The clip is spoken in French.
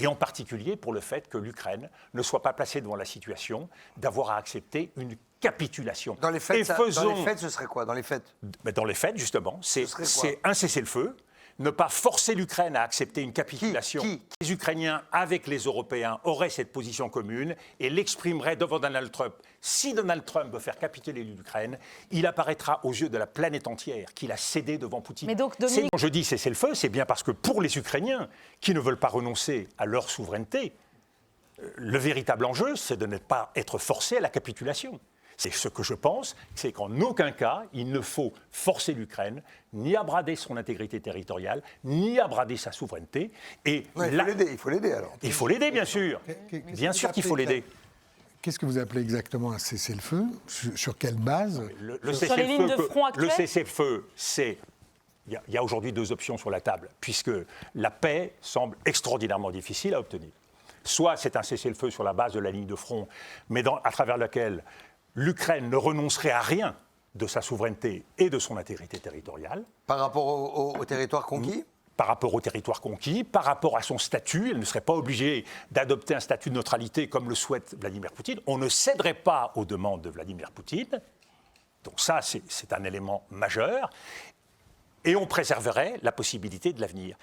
et en particulier pour le fait que l'Ukraine ne soit pas placée devant la situation d'avoir à accepter une capitulation. Dans les faits, ce serait quoi? Dans les faits, dans les faits, justement, c'est un cessez-le-feu. Ne pas forcer l'Ukraine à accepter une capitulation. Les Ukrainiens, avec les Européens, auraient cette position commune et l'exprimeraient devant Donald Trump. Si Donald Trump veut faire capituler l'Ukraine, il apparaîtra aux yeux de la planète entière qu'il a cédé devant Poutine. Mais donc, Dominique... Quand je dis cessez-le-feu, c'est bien parce que pour les Ukrainiens, qui ne veulent pas renoncer à leur souveraineté, le véritable enjeu, c'est de ne pas être forcé à la capitulation. C'est ce que je pense, c'est qu'en aucun cas, il ne faut forcer l'Ukraine ni à brader son intégrité territoriale, ni à brader sa souveraineté. Et non, il faut l'aider alors. Il faut l'aider, bien sûr. Bien sûr qu'il faut l'aider. Qu'est-ce que vous appelez exactement un cessez-le-feu? Sur quelle base? Sur les lignes de front actuelles? Le cessez-le-feu, c'est... Il y a aujourd'hui deux options sur la table, puisque la paix semble extraordinairement difficile à obtenir. Soit c'est un cessez-le-feu sur la base de la ligne de front, mais à travers laquelle l'Ukraine ne renoncerait à rien de sa souveraineté et de son intégrité territoriale. Par rapport au territoire conquis ? Par rapport au territoire conquis, par rapport à son statut. Elle ne serait pas obligée d'adopter un statut de neutralité comme le souhaite Vladimir Poutine. On ne céderait pas aux demandes de Vladimir Poutine. Donc ça, c'est un élément majeur. Et on préserverait la possibilité de l'avenir.